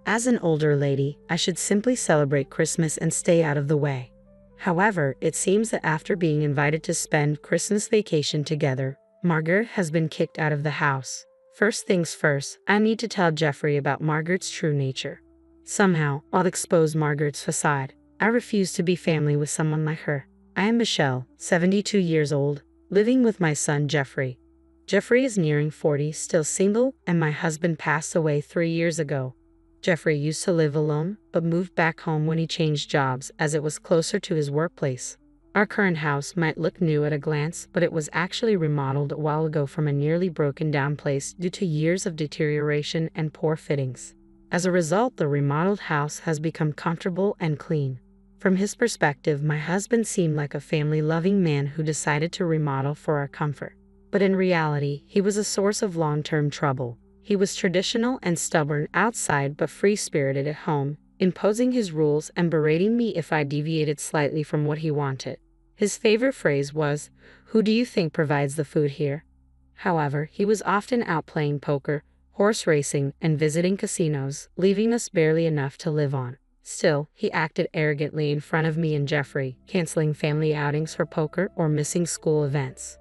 As an older lady, I should simply celebrate Christmas and stay out of the way. However, it seems that after being invited to spend Christmas vacation together, Margaret has been kicked out of the house. First things first, I need to tell Jeffrey about Margaret's true nature. Somehow, I'll expose Margaret's facade. I refuse to be family with someone like her. I am Michelle, 72 years old, living with my son Jeffrey. Jeffrey is nearing 40, still single, and my husband passed away 3 years ago. Jeffrey used to live alone, but moved back home when he changed jobs as it was closer to his workplace. Our current house might look new at a glance, but it was actually remodeled a while ago from a nearly broken down place due to years of deterioration and poor fittings. As a result, the remodeled house has become comfortable and clean. From his perspective, my husband seemed like a family-loving man who decided to remodel for our comfort. But in reality, he was a source of long-term trouble. He was traditional and stubborn outside but free-spirited at home, imposing his rules and berating me if I deviated slightly from what he wanted. His favorite phrase was, "Who do you think provides the food here?" However, he was often out playing poker, horse racing, and visiting casinos, leaving us barely enough to live on. Still, he acted arrogantly in front of me and Jeffrey, canceling family outings for poker or missing school events.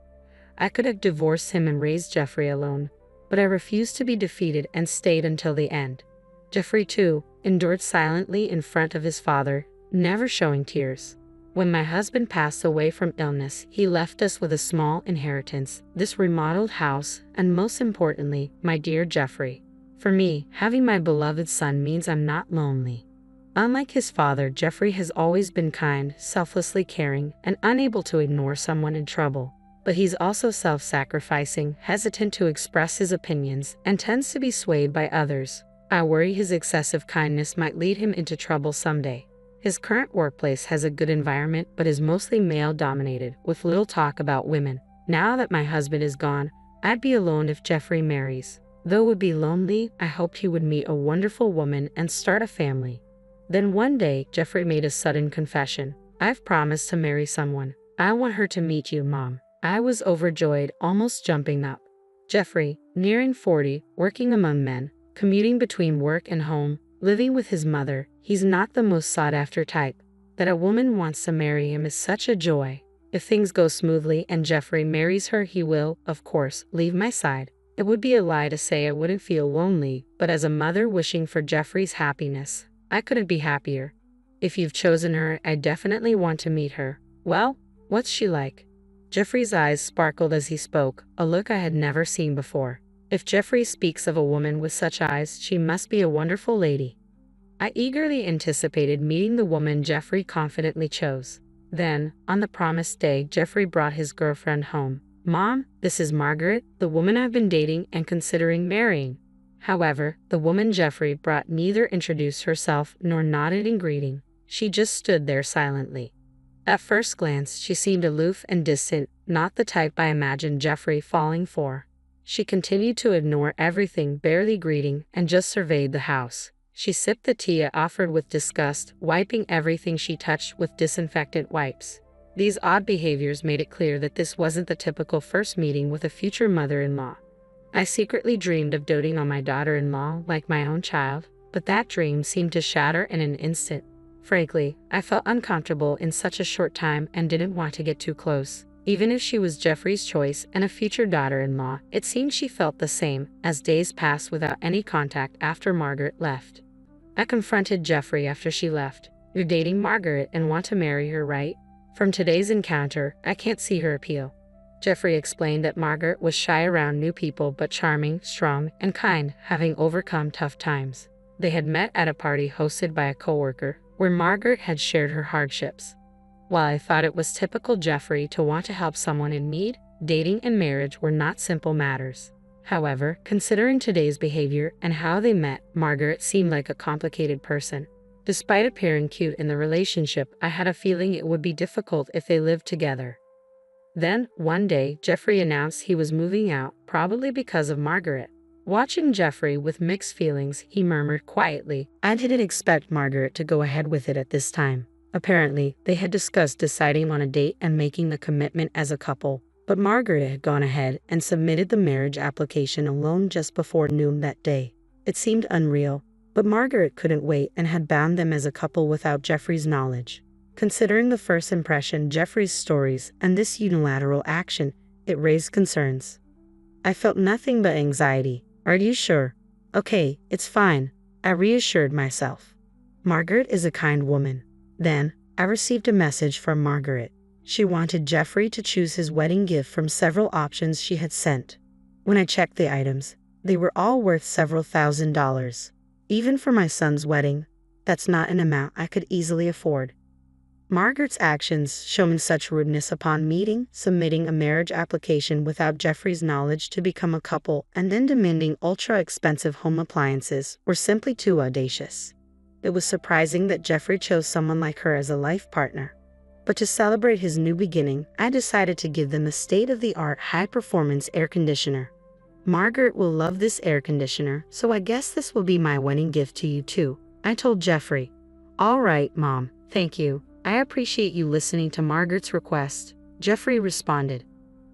I could have divorced him and raised Jeffrey alone, but I refused to be defeated and stayed until the end. Jeffrey, too, endured silently in front of his father, never showing tears. When my husband passed away from illness, he left us with a small inheritance, this remodeled house, and most importantly, my dear Jeffrey. For me, having my beloved son means I'm not lonely. Unlike his father, Jeffrey has always been kind, selflessly caring, and unable to ignore someone in trouble. But he's also self-sacrificing, hesitant to express his opinions, and tends to be swayed by others. I worry his excessive kindness might lead him into trouble someday. His current workplace has a good environment but is mostly male-dominated, with little talk about women. Now that my husband is gone, I'd be alone if Jeffrey marries. Though it would be lonely, I hoped he would meet a wonderful woman and start a family. Then one day, Jeffrey made a sudden confession. "I've promised to marry someone. I want her to meet you, Mom." I was overjoyed, almost jumping up. Jeffrey, nearing 40, working among men, commuting between work and home, living with his mother, he's not the most sought-after type. That a woman wants to marry him is such a joy. If things go smoothly and Jeffrey marries her, he will, of course, leave my side. It would be a lie to say I wouldn't feel lonely, but as a mother wishing for Jeffrey's happiness, I couldn't be happier. If you've chosen her, I definitely want to meet her. Well, what's she like? Jeffrey's eyes sparkled as he spoke, a look I had never seen before. If Jeffrey speaks of a woman with such eyes, she must be a wonderful lady. I eagerly anticipated meeting the woman Jeffrey confidently chose. Then, on the promised day, Jeffrey brought his girlfriend home. "Mom, this is Margaret, the woman I've been dating and considering marrying." However, the woman Jeffrey brought neither introduced herself nor nodded in greeting. She just stood there silently. At first glance, she seemed aloof and distant, not the type I imagined Jeffrey falling for. She continued to ignore everything, barely greeting, and just surveyed the house. She sipped the tea I offered with disgust, wiping everything she touched with disinfectant wipes. These odd behaviors made it clear that this wasn't the typical first meeting with a future mother-in-law. I secretly dreamed of doting on my daughter-in-law like my own child, but that dream seemed to shatter in an instant. Frankly, I felt uncomfortable in such a short time and didn't want to get too close. Even if she was Jeffrey's choice and a future daughter-in-law, it seemed she felt the same as days passed without any contact after Margaret left. I confronted Jeffrey after she left. "You're dating Margaret and want to marry her, right? From today's encounter, I can't see her appeal." Jeffrey explained that Margaret was shy around new people but charming, strong, and kind, having overcome tough times. They had met at a party hosted by a coworker, where Margaret had shared her hardships. While I thought it was typical Jeffrey to want to help someone in need, dating and marriage were not simple matters. However, considering today's behavior and how they met, Margaret seemed like a complicated person. Despite appearing cute in the relationship, I had a feeling it would be difficult if they lived together. Then, one day, Jeffrey announced he was moving out, probably because of Margaret. Watching Jeffrey with mixed feelings, he murmured quietly, "I didn't expect Margaret to go ahead with it at this time." Apparently, they had discussed deciding on a date and making the commitment as a couple, but Margaret had gone ahead and submitted the marriage application alone just before noon that day. It seemed unreal. But Margaret couldn't wait and had bound them as a couple without Jeffrey's knowledge. Considering the first impression, Jeffrey's stories, and this unilateral action, it raised concerns. I felt nothing but anxiety. Are you sure? Okay, it's fine, I reassured myself. Margaret is a kind woman. Then, I received a message from Margaret. She wanted Jeffrey to choose his wedding gift from several options she had sent. When I checked the items, they were all worth several $1,000s. Even for my son's wedding, that's not an amount I could easily afford. Margaret's actions, showing such rudeness upon submitting a marriage application without Jeffrey's knowledge to become a couple, and then demanding ultra-expensive home appliances, were simply too audacious. It was surprising that Jeffrey chose someone like her as a life partner. But to celebrate his new beginning, I decided to give them a state-of-the-art high-performance air conditioner. Margaret will love this air conditioner, so I guess this will be my wedding gift to you too, I told Jeffrey. All right, Mom, thank you. I appreciate you listening to Margaret's request, Jeffrey responded.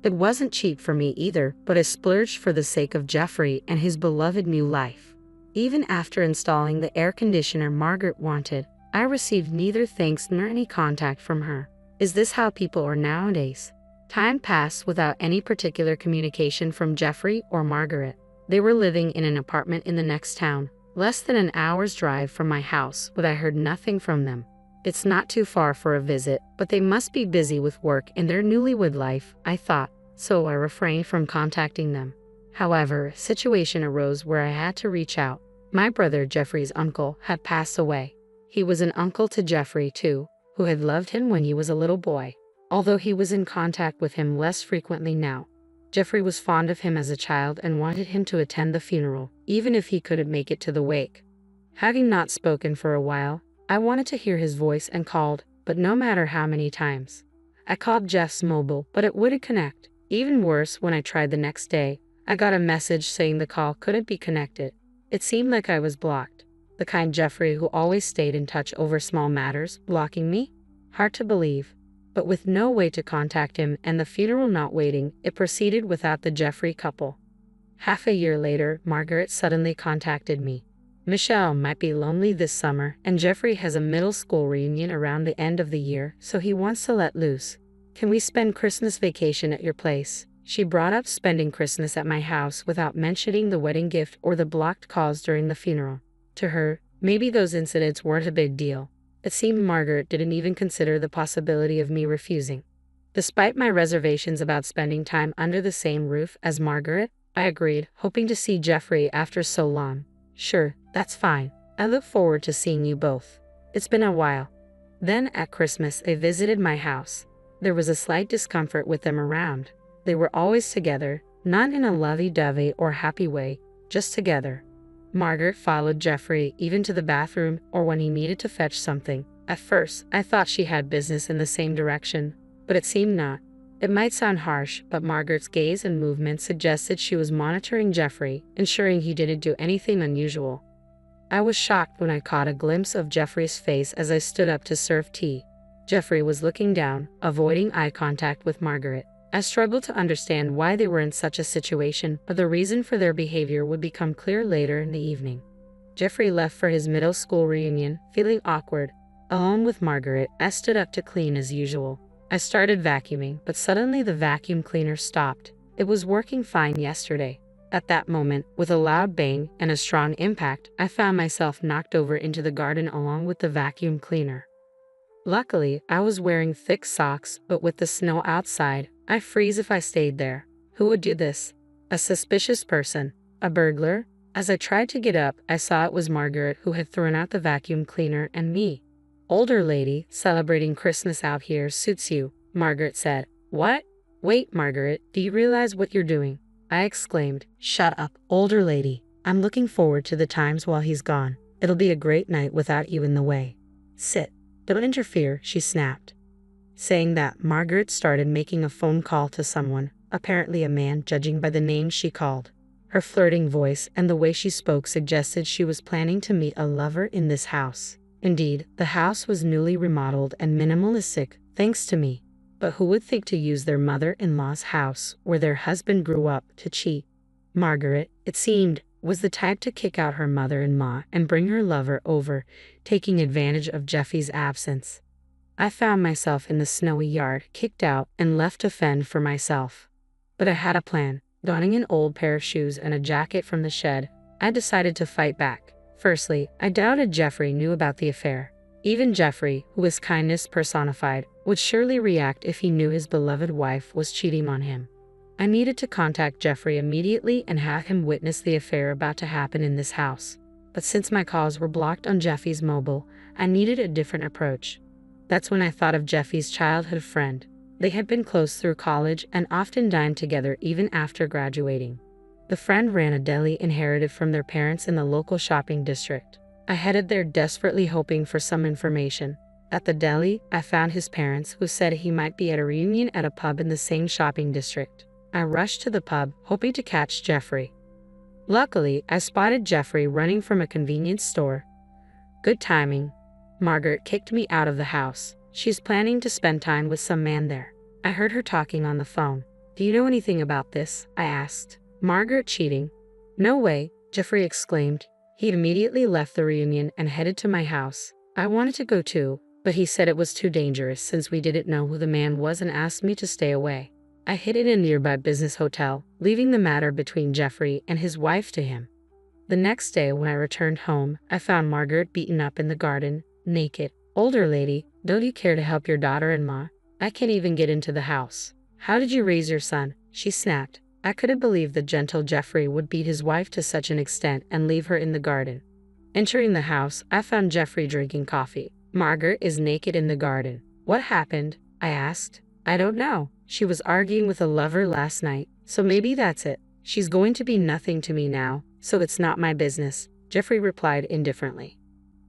It wasn't cheap for me either, but I splurged for the sake of Jeffrey and his beloved new life. Even after installing the air conditioner Margaret wanted, I received neither thanks nor any contact from her. Is this how people are nowadays? Time passed without any particular communication from Jeffrey or Margaret. They were living in an apartment in the next town, less than an hour's drive from my house, but I heard nothing from them. It's not too far for a visit, but they must be busy with work in their newlywed life, I thought, so I refrained from contacting them. However, a situation arose where I had to reach out. My brother Jeffrey's uncle had passed away. He was an uncle to Jeffrey too, who had loved him when he was a little boy, although he was in contact with him less frequently now. Jeffrey was fond of him as a child and wanted him to attend the funeral, even if he couldn't make it to the wake. Having not spoken for a while, I wanted to hear his voice and called, but no matter how many times. I called Jeff's mobile, but it wouldn't connect. Even worse, when I tried the next day, I got a message saying the call couldn't be connected. It seemed like I was blocked. The kind Jeffrey who always stayed in touch over small matters, blocking me? Hard to believe. But with no way to contact him and the funeral not waiting, it proceeded without the Jeffrey couple. Half a year later, Margaret suddenly contacted me. Michelle might be lonely this summer, and Jeffrey has a middle school reunion around the end of the year, so he wants to let loose. Can we spend Christmas vacation at your place? She brought up spending Christmas at my house without mentioning the wedding gift or the blocked calls during the funeral. To her, maybe those incidents weren't a big deal. It seemed Margaret didn't even consider the possibility of me refusing. Despite my reservations about spending time under the same roof as Margaret, I agreed, hoping to see Jeffrey after so long. Sure, that's fine. I look forward to seeing you both. It's been a while. Then at Christmas, they visited my house. There was a slight discomfort with them around. They were always together, not in a lovey-dovey or happy way, just together. Margaret followed Jeffrey even to the bathroom or when he needed to fetch something. At first, I thought she had business in the same direction, but it seemed not. It might sound harsh, but Margaret's gaze and movements suggested she was monitoring Jeffrey, ensuring he didn't do anything unusual. I was shocked when I caught a glimpse of Jeffrey's face as I stood up to serve tea. Jeffrey was looking down, avoiding eye contact with Margaret. I struggled to understand why they were in such a situation, but the reason for their behavior would become clear later in the evening. Jeffrey left for his middle school reunion, feeling awkward. Alone with Margaret, I stood up to clean as usual. I started vacuuming, but suddenly the vacuum cleaner stopped. It was working fine yesterday. At that moment, with a loud bang and a strong impact, I found myself knocked over into the garden along with the vacuum cleaner. Luckily, I was wearing thick socks, but with the snow outside, I freeze if I stayed there. Who would do this? A suspicious person? A burglar? As I tried to get up, I saw it was Margaret who had thrown out the vacuum cleaner and me. Older lady, celebrating Christmas out here suits you, Margaret said. What? Wait, Margaret, do you realize what you're doing? I exclaimed. Shut up, older lady. I'm looking forward to the times while he's gone. It'll be a great night without you in the way. Sit. Don't interfere, she snapped. Saying that, Margaret started making a phone call to someone, apparently a man, judging by the name she called. Her flirting voice and the way she spoke suggested she was planning to meet a lover in this house. Indeed, the house was newly remodeled and minimalistic, thanks to me. But who would think to use their mother-in-law's house, where their husband grew up, to cheat? Margaret, it seemed, was the type to kick out her mother-in-law and bring her lover over, taking advantage of Jeffy's absence. I found myself in the snowy yard, kicked out and left to fend for myself. But I had a plan. Donning an old pair of shoes and a jacket from the shed, I decided to fight back. Firstly, I doubted Jeffrey knew about the affair. Even Jeffrey, who was kindness personified, would surely react if he knew his beloved wife was cheating on him. I needed to contact Jeffrey immediately and have him witness the affair about to happen in this house. But since my calls were blocked on Jeffy's mobile, I needed a different approach. That's when I thought of Jeffy's childhood friend. They had been close through college and often dined together even after graduating. The friend ran a deli inherited from their parents in the local shopping district. I headed there desperately hoping for some information. At the deli, I found his parents, who said he might be at a reunion at a pub in the same shopping district. I rushed to the pub, hoping to catch Jeffrey. Luckily, I spotted Jeffrey running from a convenience store. Good timing. Margaret kicked me out of the house. She's planning to spend time with some man there. I heard her talking on the phone. Do you know anything about this? I asked. Margaret cheating? No way, Jeffrey exclaimed. He immediately left the reunion and headed to my house. I wanted to go too, but he said it was too dangerous since we didn't know who the man was and asked me to stay away. I hid in a nearby business hotel, leaving the matter between Jeffrey and his wife to him. The next day when I returned home, I found Margaret beaten up in the garden, naked. Older lady, don't you care to help your daughter-in-law? I can't even get into the house. How did you raise your son? She snapped. I couldn't believe the gentle Jeffrey would beat his wife to such an extent and leave her in the garden. Entering the house, I found Jeffrey drinking coffee. Margaret is naked in the garden. What happened? I asked. I don't know. She was arguing with a lover last night, so maybe that's it. She's going to be nothing to me now, so it's not my business, Jeffrey replied indifferently.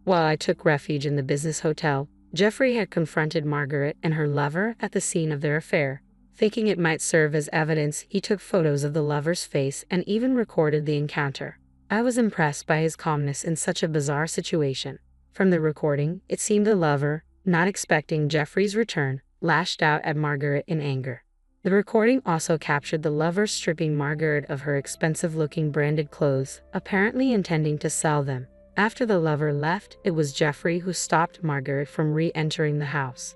While I took refuge in the business hotel, Jeffrey had confronted Margaret and her lover at the scene of their affair. Thinking it might serve as evidence, he took photos of the lover's face and even recorded the encounter. I was impressed by his calmness in such a bizarre situation. From the recording, it seemed the lover, not expecting Jeffrey's return, lashed out at Margaret in anger. The recording also captured the lover stripping Margaret of her expensive-looking branded clothes, apparently intending to sell them. After the lover left, it was Jeffrey who stopped Margaret from re-entering the house.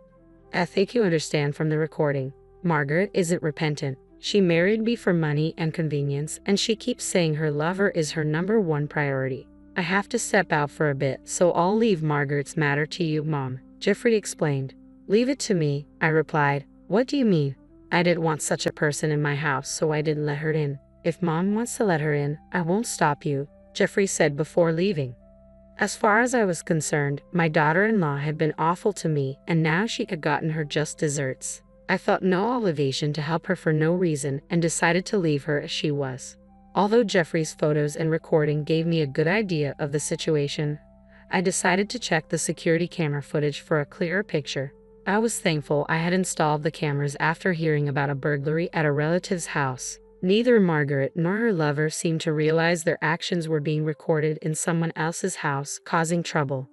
I think you understand from the recording. Margaret isn't repentant. She married me for money and convenience, and she keeps saying her lover is her #1 priority. I have to step out for a bit, so I'll leave Margaret's matter to you, Mom, Jeffrey explained. Leave it to me, I replied. What do you mean? I didn't want such a person in my house, so I didn't let her in. If Mom wants to let her in, I won't stop you, Jeffrey said before leaving. As far as I was concerned, my daughter-in-law had been awful to me, and now she had gotten her just desserts. I felt no obligation to help her for no reason and decided to leave her as she was. Although Jeffrey's photos and recording gave me a good idea of the situation, I decided to check the security camera footage for a clearer picture. I was thankful I had installed the cameras after hearing about a burglary at a relative's house. Neither Margaret nor her lover seemed to realize their actions were being recorded in someone else's house, causing trouble.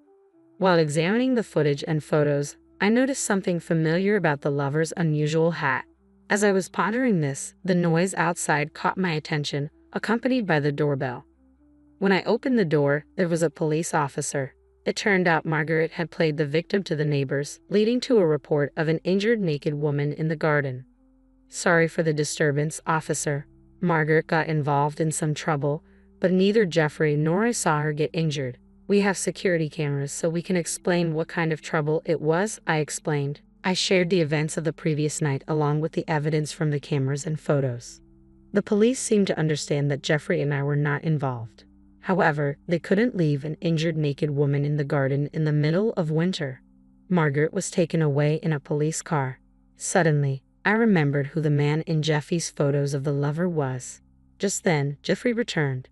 While examining the footage and photos, I noticed something familiar about the lover's unusual hat. As I was pondering this, the noise outside caught my attention, accompanied by the doorbell. When I opened the door, there was a police officer. It turned out Margaret had played the victim to the neighbors, leading to a report of an injured naked woman in the garden. Sorry for the disturbance, officer. Margaret got involved in some trouble, but neither Jeffrey nor I saw her get injured. We have security cameras so we can explain what kind of trouble it was, I explained. I shared the events of the previous night along with the evidence from the cameras and photos. The police seemed to understand that Jeffrey and I were not involved. However, they couldn't leave an injured naked woman in the garden in the middle of winter. Margaret was taken away in a police car. Suddenly, I remembered who the man in Jeffy's photos of the lover was. Just then, Jeffrey returned.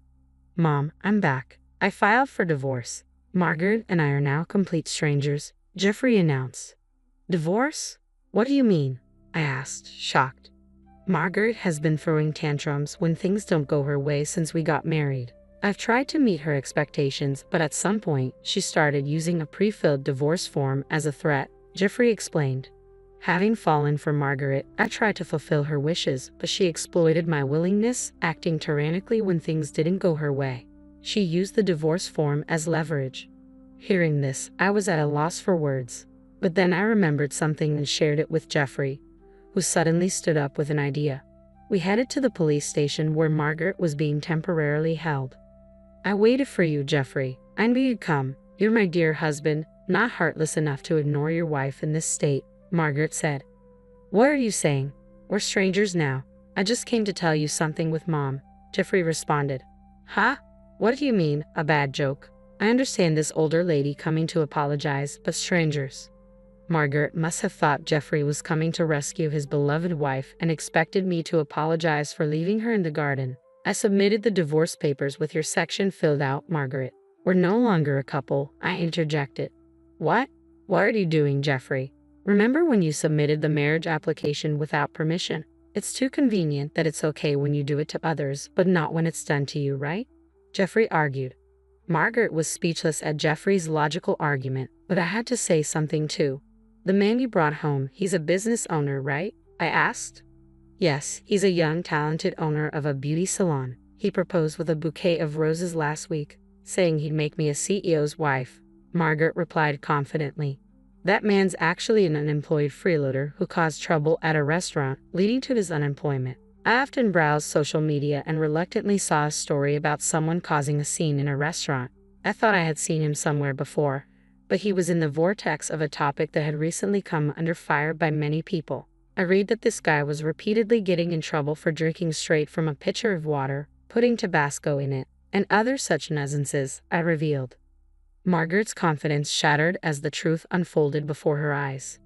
Mom, I'm back. I filed for divorce. Margaret and I are now complete strangers, Jeffrey announced. Divorce? What do you mean? I asked, shocked. Margaret has been throwing tantrums when things don't go her way since we got married. I've tried to meet her expectations, but at some point, she started using a pre-filled divorce form as a threat, Jeffrey explained. Having fallen for Margaret, I tried to fulfill her wishes, but she exploited my willingness, acting tyrannically when things didn't go her way. She used the divorce form as leverage. Hearing this, I was at a loss for words. But then I remembered something and shared it with Jeffrey, who suddenly stood up with an idea. We headed to the police station where Margaret was being temporarily held. "I waited for you, Jeffrey. I knew you'd come. You're my dear husband, not heartless enough to ignore your wife in this state," Margaret said. "What are you saying? We're strangers now. I just came to tell you something with Mom," Jeffrey responded. "Huh? What do you mean, a bad joke? I understand this older lady coming to apologize, but strangers." Margaret must have thought Jeffrey was coming to rescue his beloved wife and expected me to apologize for leaving her in the garden. "I submitted the divorce papers with your section filled out, Margaret. We're no longer a couple," I interjected. "What? What are you doing, Jeffrey? Remember when you submitted the marriage application without permission? It's too convenient that it's okay when you do it to others, but not when it's done to you, right?" Jeffrey argued. Margaret was speechless at Jeffrey's logical argument, but I had to say something too. "The man you brought home, he's a business owner, right?" I asked. "Yes, he's a young, talented owner of a beauty salon. He proposed with a bouquet of roses last week, saying he'd make me a CEO's wife," Margaret replied confidently. "That man's actually an unemployed freeloader who caused trouble at a restaurant, leading to his unemployment. I often browsed social media and reluctantly saw a story about someone causing a scene in a restaurant. I thought I had seen him somewhere before, but he was in the vortex of a topic that had recently come under fire by many people. I read that this guy was repeatedly getting in trouble for drinking straight from a pitcher of water, putting Tabasco in it, and other such nonsense," I revealed. Margaret's confidence shattered as the truth unfolded before her eyes.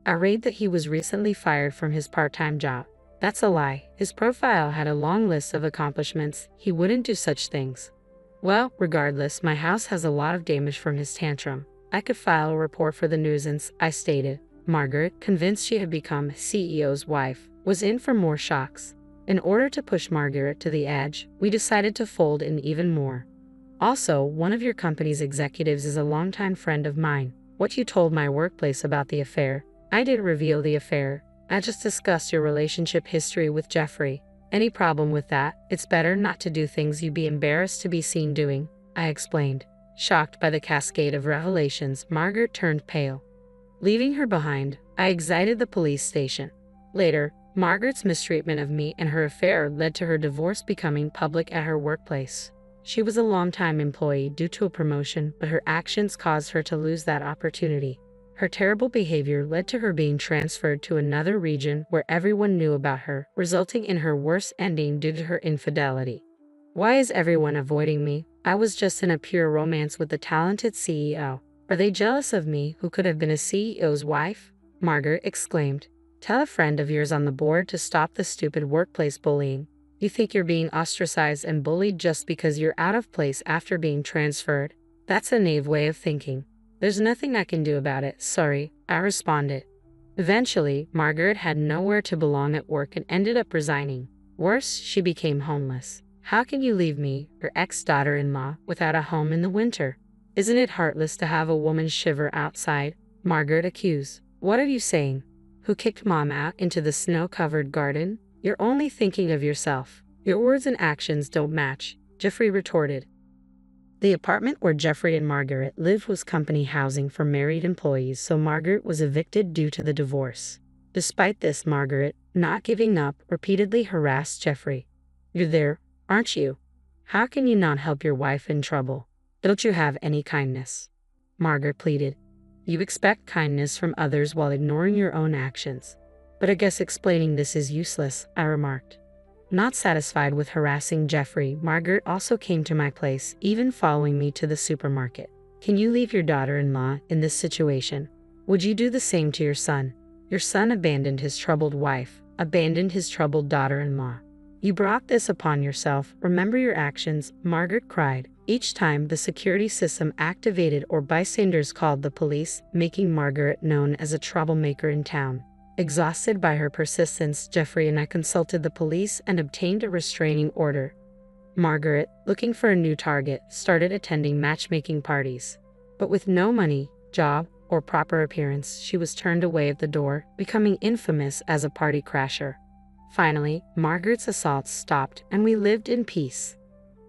"I read that he was recently fired from his part-time job." "That's a lie. His profile had a long list of accomplishments. He wouldn't do such things." "Well, regardless, my house has a lot of damage from his tantrum. I could file a report for the nuisance," I stated. Margaret, convinced she had become CEO's wife, was in for more shocks. In order to push Margaret to the edge, we decided to fold in even more. "Also, one of your company's executives is a longtime friend of mine. What you told my workplace about the affair." "I didn't reveal the affair. I just discussed your relationship history with Jeffrey. Any problem with that? It's better not to do things you'd be embarrassed to be seen doing," I explained. Shocked by the cascade of revelations, Margaret turned pale. Leaving her behind, I exited the police station. Later, Margaret's mistreatment of me and her affair led to her divorce becoming public at her workplace. She was a longtime employee due to a promotion, but her actions caused her to lose that opportunity. Her terrible behavior led to her being transferred to another region where everyone knew about her, resulting in her worst ending due to her infidelity. "Why is everyone avoiding me? I was just in a pure romance with the talented CEO. Are they jealous of me, who could have been a CEO's wife?" Margaret exclaimed. "Tell a friend of yours on the board to stop the stupid workplace bullying. You think you're being ostracized and bullied just because you're out of place after being transferred? That's a naive way of thinking. There's nothing I can do about it, sorry," I responded. Eventually, Margaret had nowhere to belong at work and ended up resigning. Worse, she became homeless. "How can you leave me, your ex-daughter-in-law, without a home in the winter? Isn't it heartless to have a woman shiver outside?" Margaret accused. "What are you saying? Who kicked Mom out into the snow-covered garden? You're only thinking of yourself. Your words and actions don't match," Jeffrey retorted. The apartment where Jeffrey and Margaret lived was company housing for married employees, so Margaret was evicted due to the divorce. Despite this, Margaret, not giving up, repeatedly harassed Jeffrey. "You're there, aren't you? How can you not help your wife in trouble? Don't you have any kindness?" Margaret pleaded. "You expect kindness from others while ignoring your own actions. But I guess explaining this is useless," I remarked. Not satisfied with harassing Jeffrey, Margaret also came to my place, even following me to the supermarket. "Can you leave your daughter-in-law in this situation? Would you do the same to your son? Your son abandoned his troubled wife, abandoned his troubled daughter-in-law. You brought this upon yourself. Remember your actions," Margaret cried. Each time the security system activated or bystanders called the police, making Margaret known as a troublemaker in town. Exhausted by her persistence, Jeffrey and I consulted the police and obtained a restraining order. Margaret, looking for a new target, started attending matchmaking parties. But with no money, job, or proper appearance, she was turned away at the door, becoming infamous as a party crasher. Finally, Margaret's assaults stopped and we lived in peace.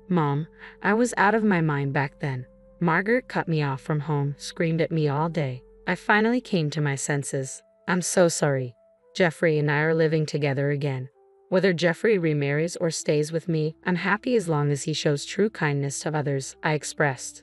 Mom, I was out of my mind back then. Margaret cut me off from home, screamed at me all day. I finally came to my senses. I'm so sorry. Jeffrey and I are living together again. Whether Jeffrey remarries or stays with me, I'm happy as long as he shows true kindness to others, I expressed.